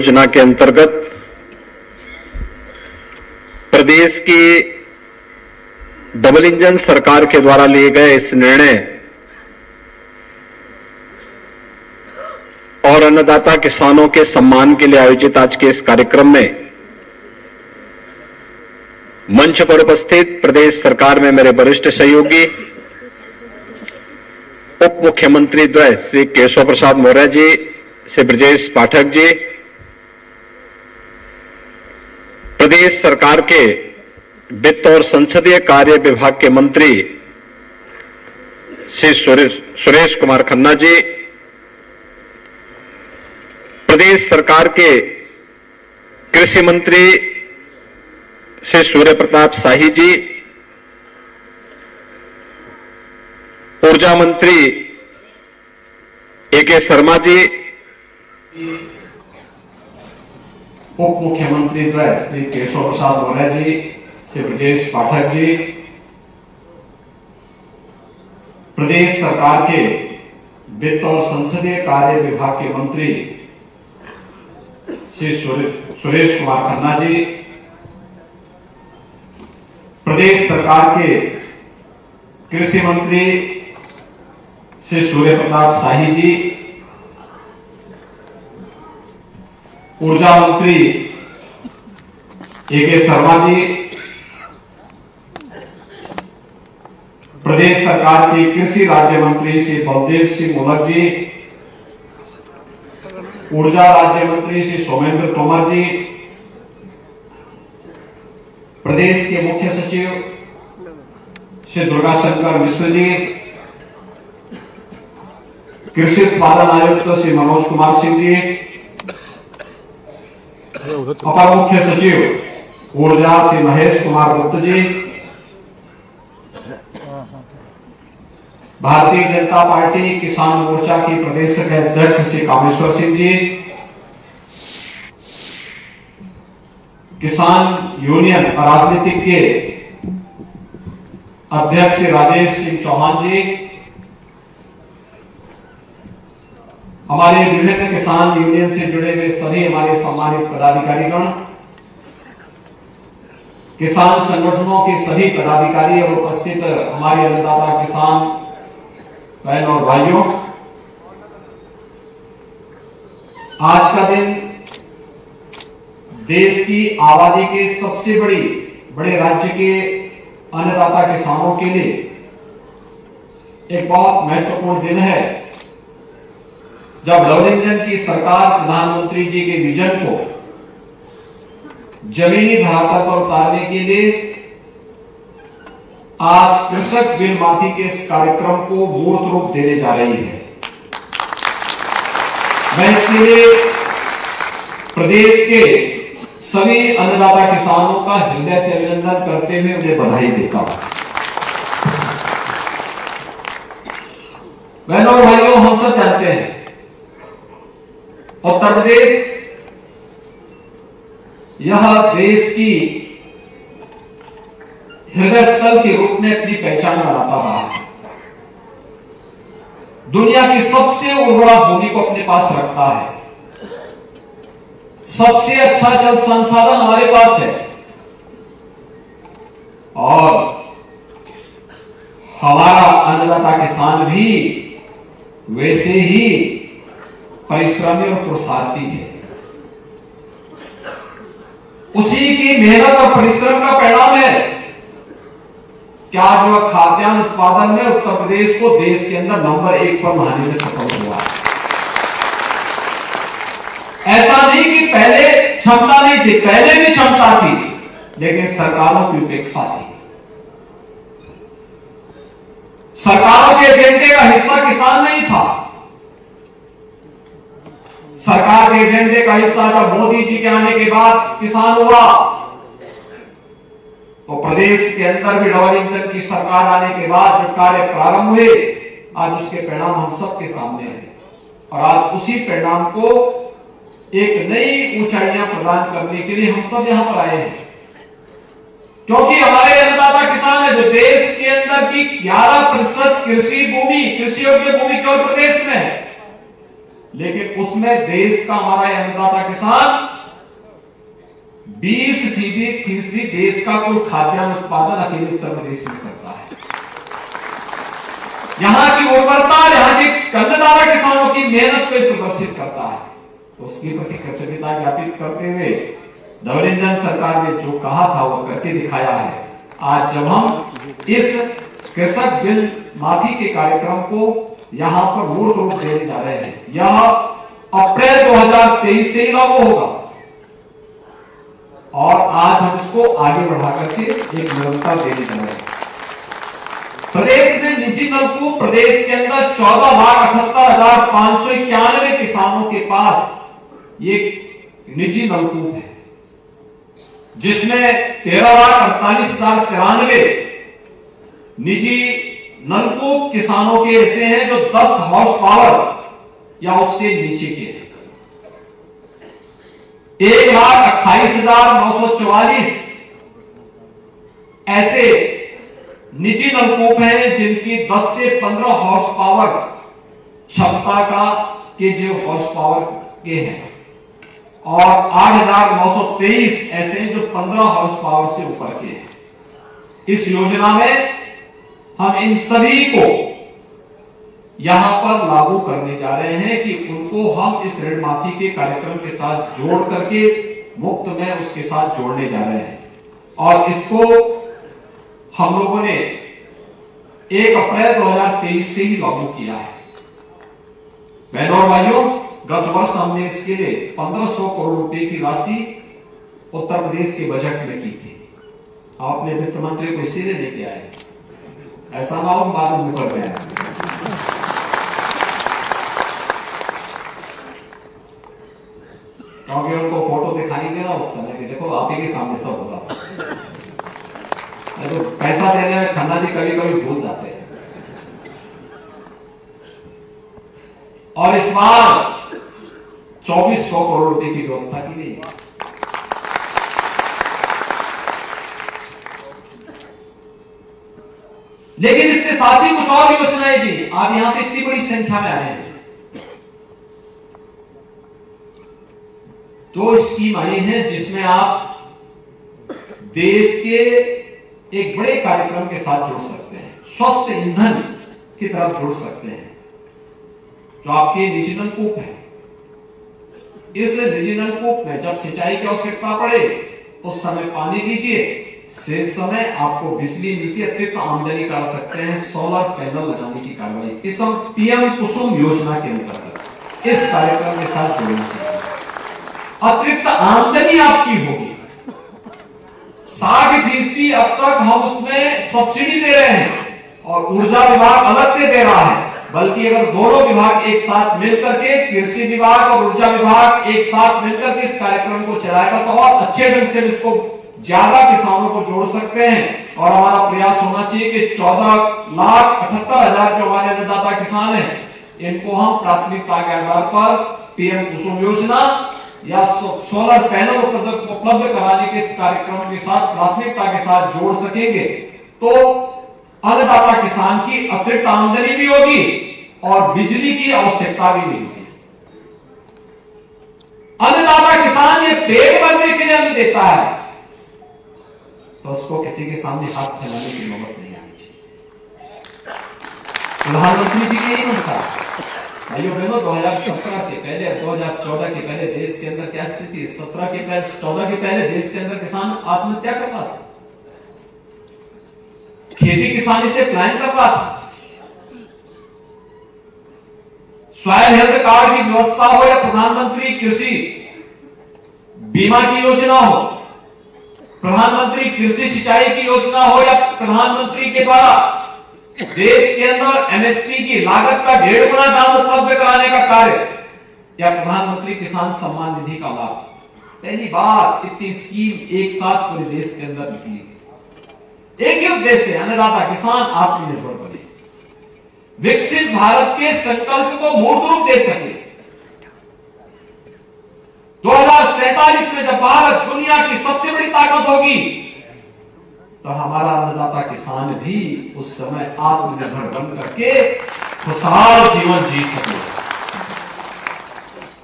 योजना के अंतर्गत प्रदेश की डबल इंजन सरकार के द्वारा लिए गए इस निर्णय और अन्नदाता किसानों के सम्मान के लिए आयोजित आज के इस कार्यक्रम में मंच पर उपस्थित प्रदेश सरकार में मेरे वरिष्ठ सहयोगी उप मुख्यमंत्री द्वय श्री केशव प्रसाद मौर्य जी, श्री ब्रजेश पाठक जी, प्रदेश सरकार के वित्त और संसदीय कार्य विभाग के मंत्री श्री सुरेश कुमार खन्ना जी, प्रदेश सरकार के कृषि मंत्री श्री सूर्य प्रताप शाही जी, ऊर्जा मंत्री ए.के. शर्मा जी, उप मुख्यमंत्री द्वय श्री केशव प्रसाद मौर्य जी, श्री ब्रजेश पाठक जी, प्रदेश सरकार के वित्त और संसदीय कार्य विभाग के मंत्री श्री सुरेश कुमार खन्ना जी, प्रदेश सरकार के कृषि मंत्री श्री सूर्य प्रताप शाही जी, ऊर्जा मंत्री ए.के. शर्मा जी, प्रदेश सरकार के कृषि राज्य मंत्री श्री बलदेव सिंह मोलक जी, ऊर्जा राज्य मंत्री श्री सोमेंद्र तोमर जी, प्रदेश के मुख्य सचिव श्री दुर्गा शंकर मिश्र जी, कृषि उत्पादन आयुक्त श्री मनोज कुमार सिंह जी, अपर मुख्य सचिव ऊर्जा श्री महेश कुमार गुप्ता जी, भारतीय जनता पार्टी किसान मोर्चा की प्रदेश के अध्यक्ष श्री कामेश्वर सिंह जी, किसान यूनियन राजनीतिक के अध्यक्ष श्री राजेश सिंह चौहान जी, हमारे विभिन्न किसान यूनियन से जुड़े हुए सभी हमारे सम्मानित पदाधिकारीगण, किसान संगठनों के सभी पदाधिकारी और उपस्थित हमारे अन्नदाता किसान बहन और भाइयों, आज का दिन देश की आबादी के सबसे बड़े राज्य के अन्नदाता किसानों के लिए एक बहुत महत्वपूर्ण दिन है, जब डबल इंजन की सरकार प्रधानमंत्री जी के विजन को जमीनी धरातल पर उतारने के लिए आज कृषक बिल माफी के इस कार्यक्रम को मूर्त रूप देने जा रही है। मैं इसके लिए प्रदेश के सभी अन्नदाता किसानों का हृदय से अभिनंदन करते हुए उन्हें बधाई देता हूं। बहनों और भाइयों, हम सब जानते हैं उत्तर प्रदेश यह देश की हृदय स्थल के रूप में अपनी पहचान बनाता रहा है। दुनिया की सबसे उर्वरा भूमि को अपने पास रखता है, सबसे अच्छा जल संसाधन हमारे पास है और हमारा अन्नदाता किसान भी वैसे ही परिश्रमी और पुरुषार्थी है। उसी की मेहनत और परिश्रम का परिणाम है कि आज वह खाद्यान्न उत्पादन में उत्तर प्रदेश को देश के अंदर नंबर 1 पर लाने में सफल हुआ है। ऐसा नहीं कि पहले क्षमता नहीं थी, पहले भी क्षमता थी, लेकिन सरकारों की उपेक्षा थी। सरकारों के एजेंडे का हिस्सा किसान नहीं था। सरकार के एजेंडे का हिस्सा जब मोदी जी के आने के बाद किसान हुआ, तो प्रदेश के अंदर भी डबल इंजन की सरकार आने के बाद जो कार्य प्रारंभ हुए, आज उसके परिणाम हम सबके सामने हैं और आज उसी परिणाम को एक नई ऊंचाइयां प्रदान करने के लिए हम सब यहां पर आए हैं, क्योंकि हमारे अन्नदाता किसान है जो देश के अंदर की 11% कृषि योग्य भूमि केवल प्रदेश में है। लेकिन उसमें देश का हमारा अन्नदाता किसान 20% देश का कुल खाद्यान्न उत्पादन अकेले उत्तर प्रदेश में करता है। यहां की उर्वरता, यहां के अन्नदाता किसानों की मेहनत को प्रदर्शित करता है। तो उसके प्रति कृतज्ञता ज्ञापित करते हुए डबल इंजन सरकार ने जो कहा था वो करके दिखाया है। आज जब हम इस कृषक बिल माफी के कार्यक्रम को यहां पर मूर्त रूप देने जा रहे हैं, यह अप्रैल 2023 से ही लागू होगा और आज हम इसको आगे बढ़ा करके एक निरंतर देने जा रहे हैं। प्रदेश में निजी नलकूप, प्रदेश के अंदर 14,78,591 किसानों के पास ये निजी नलकूप है, जिसमें 13,48,093 निजी नलकूप किसानों के ऐसे हैं जो 10 हॉर्स पावर या उससे नीचे के हैं। 1,28,944 ऐसे निजी नलकूप हैं जिनकी 10 से 15 हॉर्स पावर क्षमता का के जो हॉर्स पावर के हैं और 8,923 ऐसे हैं जो 15 हॉर्स पावर से ऊपर के हैं। इस योजना में हम इन सभी को यहां पर लागू करने जा रहे हैं कि उनको हम इस ऋण माफी के कार्यक्रम के साथ जोड़ करके मुफ्त में उसके साथ जोड़ने जा रहे हैं और इसको हम लोगों ने 1 अप्रैल 2023 से ही लागू किया है। बहनों और भाइयों, गत वर्ष हमने इसके लिए 1500 करोड़ रुपए की राशि उत्तर प्रदेश के बजट में की थी। आपने वित्त मंत्री को इसीलिए लेके आए, ऐसा ना हो बाद में मुकर जाए। क्योंकि उनको फोटो दिखाएंगे ना उस समय कि देखो आप ही के सामने सब हो रहा। तो पैसा देने में खन्ना जी कभी कभी भूल जाते हैं। और इस बार 2400 करोड़ रुपए की व्यवस्था की गई। लेकिन इसके साथ ही कुछ और योजनाएं भी आप यहां पे इतनी बड़ी संख्या में आए हैं। 2 स्कीम आई हैं जिसमें आप देश के एक बड़े कार्यक्रम के साथ जुड़ सकते हैं, स्वस्थ ईंधन की तरफ जुड़ सकते हैं। जो आपके निजी नलकूप है, इस निजी नलकूप में जब सिंचाई की आवश्यकता पड़े उस समय पानी दीजिए, शेष समय आपको बिजली मिलती, अतिरिक्त आमदनी कर सकते हैं सोलर पैनल लगाने की कार्रवाई इस पीएम कुसुम योजना के अंतर्गत इस कार्यक्रम के साथ जुड़ना चाहिए। अतिरिक्त आमदनी आपकी होगी। 60% अब तक हम उसमें सब्सिडी दे रहे हैं और ऊर्जा विभाग अलग से दे रहा है, बल्कि अगर दोनों विभाग एक साथ मिलकर के, कृषि विभाग और ऊर्जा विभाग एक साथ मिलकर के इस कार्यक्रम को चलाएगा तो और अच्छे ढंग से इसको ज्यादा किसानों को जोड़ सकते हैं। और हमारा प्रयास होना चाहिए कि 14,78,000 जो हमारे अन्नदाता किसान हैं, इनको हम प्राथमिकता के आधार पर पीएम कुसुम योजना या सोलर पैनल उपलब्ध कराने के इस कार्यक्रम के साथ प्राथमिकता के साथ जोड़ सकेंगे तो अन्नदाता किसान की अतिरिक्त आमदनी भी होगी और बिजली की आवश्यकता भी नहीं होगी। अन्नदाता किसान ये पेट भरने के लिए अन्न देता है तो उसको किसी के सामने हाथ फैलाने की नौबत नहीं आनी चाहिए। प्रधानमंत्री जी की यही मंशा है। भाइयों बहनों, 2017 के पहले, 2014 के पहले देश के अंदर क्या स्थिति, 17 के पहले, 14 के पहले देश के अंदर किसान आत्महत्या कर रहा था, खेती किसानी से प्लान कर रहा था। सॉइल हेल्थ कार्ड की व्यवस्था हो या प्रधानमंत्री कृषि बीमा की योजना हो, प्रधानमंत्री कृषि सिंचाई की योजना हो या प्रधानमंत्री के द्वारा देश के अंदर एमएसपी की लागत का 1.5 गुना दाम उपलब्ध कराने का कार्य या प्रधानमंत्री किसान सम्मान निधि का लाभ, पहली बार इतनी स्कीम एक साथ पूरे देश के अंदर निकली। एक ही उद्देश्य है, अन्नदाता किसान आत्मनिर्भर बने, विकसित भारत के संकल्प को मूर्त रूप दे सके। 2047 में जब भारत दुनिया की सबसे बड़ी ताकत होगी तो हमारा अन्नदाता किसान भी उस समय आत्मनिर्भर बन करके खुशहाल जीवन जी सके।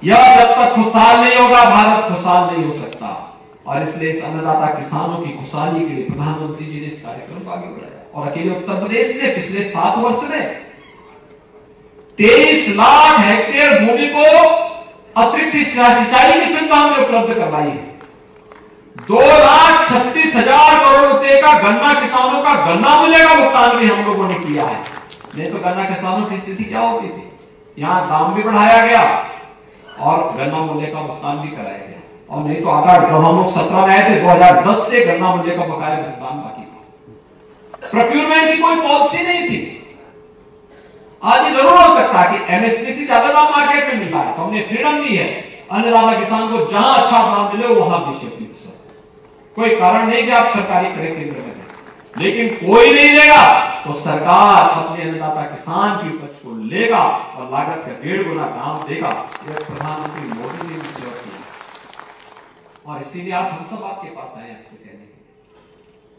यह जब तक खुशहाल नहीं होगा, भारत खुशहाल नहीं हो सकता। और इसलिए इस अन्नदाता किसानों की खुशहाली के लिए प्रधानमंत्री जी ने इस कार्यक्रम को आगे बढ़ाया। और अकेले उत्तर प्रदेश ने पिछले 7 वर्ष में 23 लाख हेक्टेयर भूमि को अतिरिक्त सिंचाई की सुविधा हमने उपलब्ध करवाई है। 2,36,000 करोड़ रुपए का गन्ना किसानों का गन्ना मूल्य का भुगतान भी हम लोगों ने किया है। नहीं तो गन्ना किसानों की स्थिति क्या होती थी? यहां दाम भी बढ़ाया गया और गन्ना मूल्य का भुगतान भी कराया गया। और नहीं तो आधा, जब हम लोग 17 में आए थे, 2010 से गन्ना मूल्य का बकाया भुगतान बाकी था। प्रोक्यूरमेंट की कोई पॉलिसी नहीं थी। आज ये जरूर हो सकता है कि एमएसपी से ज्यादा दाम मार्केट में मिल रहा है, तो हमने फ्रीडम दी है अन्नदाता किसान को, जहां अच्छा दाम मिले वहां बेचे अपनी फसल। कोई कारण नहीं कि आप सरकारी क्रय केंद्र में दें, लेकिन कोई नहीं देगा तो सरकार अपने अन्नदाता किसान की उपज को लेगा और लागत का 1.5 गुना दाम देगा। यह प्रधानमंत्री मोदी जी ने श्योर किया और इसीलिए आज हम सब आपके पास आए आपसे कहने के लिए,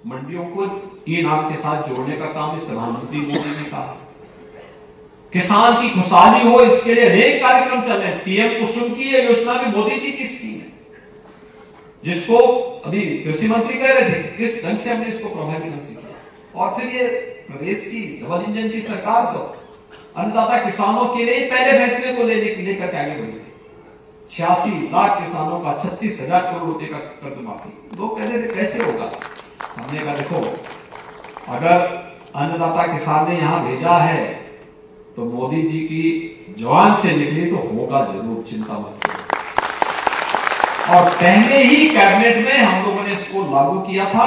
मंडियों को ई नाम के साथ जोड़ने का काम है प्रधानमंत्री मोदी ने कहा। किसान की खुशहाली हो, इसके लिए अनेक कार्यक्रम चल रहे हैं। पीएम कुसुम की यह योजना भी मोदी जी की स्कीम है, जिसको अभी कृषि मंत्री कह रहे थे किस ढंग से हमने इसको प्रभावी ढंग से किया। और फिर ये प्रदेश की डबल इंजन की सरकार तो अन्नदाता किसानों के लिए पहले फैसले को लेकर के आगे बढ़ी थी। 86 लाख किसानों का 36,000 करोड़ रुपए का कर्ज माफी। लोग कह रहे थे कैसे होगा? हमने कहा देखो, अगर अन्नदाता किसान ने यहां भेजा है तो मोदी जी की जवान से निकली तो होगा जरूर, चिंता मत करो। और पहले ही कैबिनेट में हम लोगों ने इसको लागू किया था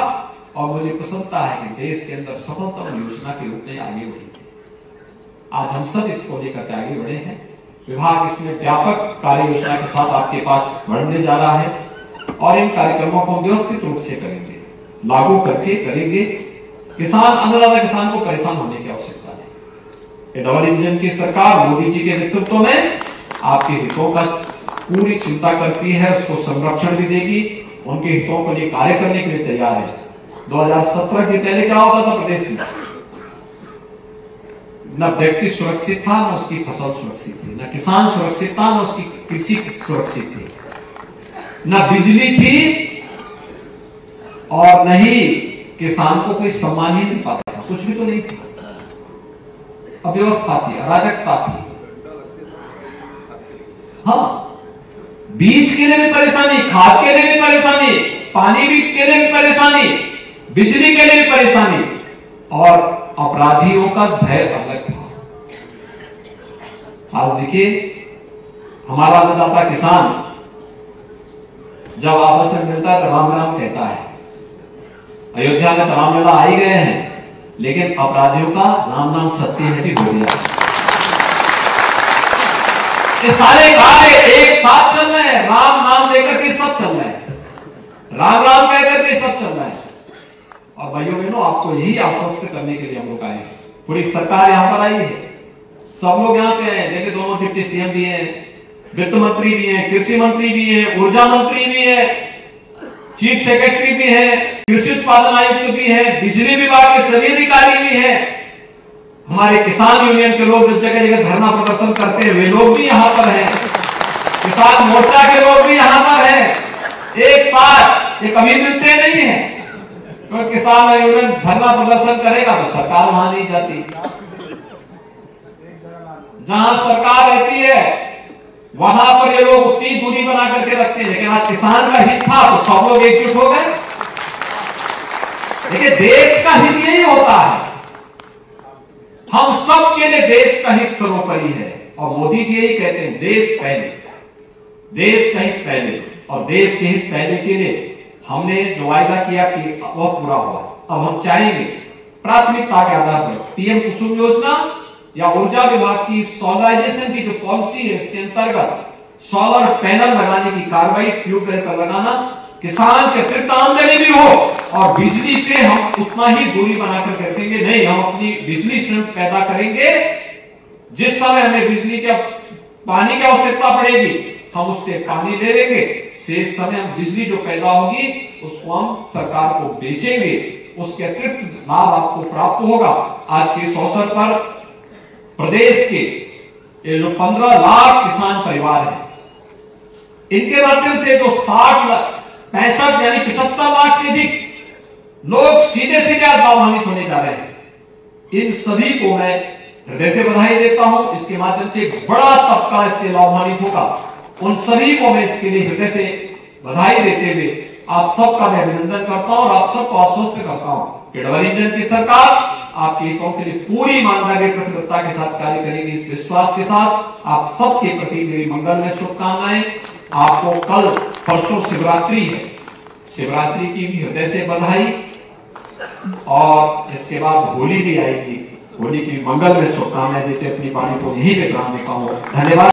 और मुझे प्रसन्नता है कि देश के अंदर सफलतम योजना के रूप में आगे बढ़ी थी। आज हम सब इसको लेकर के आगे बढ़े हैं। विभाग इसमें व्यापक कार्य योजना के साथ आपके पास बढ़ने जा रहा है और इन कार्यक्रमों को व्यवस्थित रूप से करेंगे, लागू करके करेंगे। किसान, अन्नदाता किसान को परेशान होने की आवश्यकता नहीं। ये डबल इंजन की सरकार मोदी जी के नेतृत्व में आपके हितों का पूरी चिंता करती है, उसको संरक्षण भी देगी, उनके हितों के लिए कार्य करने के लिए तैयार है। 2017 के पहले क्या होता था प्रदेश में? न व्यक्ति सुरक्षित था, न उसकी फसल सुरक्षित थी, न किसान सुरक्षित था, न उसकी कृषि सुरक्षित थी, न बिजली थी और न ही किसान को कोई सम्मान ही मिल पाता था। कुछ भी तो नहीं था, अव्यवस्था थी, अराजकता थी। हाँ, बीज के लिए भी परेशानी, खाद के लिए भी परेशानी, पानी भी के लिए भी परेशानी, बिजली के लिए भी परेशानी और अपराधियों का भय अलग था। आज देखिए, हमारा अन्नदाता किसान जब आपस में मिलता है तो राम राम कहता है। अयोध्या में तो रामलला आ ही गए हैं, लेकिन अपराधियों का राम नाम सत्य है भी हो गया। ये सारे कार्य एक साथ चल रहे हैं, राम नाम लेकर के सब चल रहे हैं, राम राम कहकर के सब चल रहे हैं। और भाइयों बहनों, आपको यही आश्वस्त करने के लिए हम लोग आए हैं। पूरी सरकार यहां पर आई है, सब लोग यहाँ पे हैं। देखिए, दोनों डिप्टी सीएम भी हैं, वित्त मंत्री भी हैं, कृषि मंत्री भी हैं, ऊर्जा मंत्री भी है, चीफ सेक्रेटरी भी है, कृषि उत्पादन आयुक्त भी है, बिजली विभाग के सभी अधिकारी भी हैं। हमारे किसान यूनियन के लोग जब जगह जगह धरना प्रदर्शन करते हैं वे लोग भी यहाँ पर हैं, किसान मोर्चा के लोग भी यहाँ पर हैं। एक साथ ये कभी मिलते नहीं है, क्योंकि किसान यूनियन धरना प्रदर्शन करेगा तो सरकार वहां नहीं जाती। जहां सरकार रहती है वहां पर ये लोग उतनी दूरी बना करके रखते हैं, लेकिन आज किसान का हित था तो सब लोग एकजुट हो गए। देखिए, देश का हित यही होता है, हम सब के लिए देश का हित सर्वोपरि है। और मोदी जी यही कहते हैं, देश पहले, देश का हित पहले। और देश के हित पहले के लिए हमने जो वायदा किया कि वह पूरा हुआ। अब हम चाहेंगे प्राथमिकता के आधार पर पीएम कुसुम योजना या ऊर्जा विभाग की सोलराइजेशन की जो पॉलिसी है, इसके अंतर्गत सोलर पैनल लगाने की कार्रवाई, ट्यूबवेल पर लगाना, किसान के अतिरिक्त आमदनी भी हो और बिजली से हम उतना ही दूरी बनाकर रखेंगे। नहीं, हम अपनी बिजली स्वयं पैदा करेंगे। जिस समय हमें बिजली के पानी की आवश्यकता पड़ेगी हम उससे पानी ले लेंगे, शेष समय हम बिजली जो पैदा होगी उसको हम सरकार को बेचेंगे, उसके अतिरिक्त लाभ आपको प्राप्त होगा। आज के इस अवसर पर प्रदेश के ये जो 15 लाख किसान परिवार है, इनके माध्यम से जो 65 यानी 75 लाख से अधिक लोग सीधे सीधे आज लाभान्वित होने जा रहे हैं। इन सभी को मैं हृदय से बधाई देता हूं। इसके माध्यम से एक बड़ा तबका इससे लाभान्वित होगा। उन सभी को मैं इसके लिए हृदय से बधाई देते हुए आप सबका मैं अभिनंदन करता हूं और आप सबको आश्वस्त करता हूं कि डबल इंजन की सरकार आपके हितों के लिए पूरी ईमानदारी प्रतिबद्धता के साथ कार्य करेगी। इस विश्वास के साथ आप सबके प्रति मेरी मंगलमय शुभकामनाएं। आपको कल परसों शिवरात्रि है, शिवरात्रि की भी हृदय से बधाई और इसके बाद होली भी आएगी। होली की मंगलमय शुभकामनाएं देते अपनी वाणी को यही विराम देता हूं। धन्यवाद।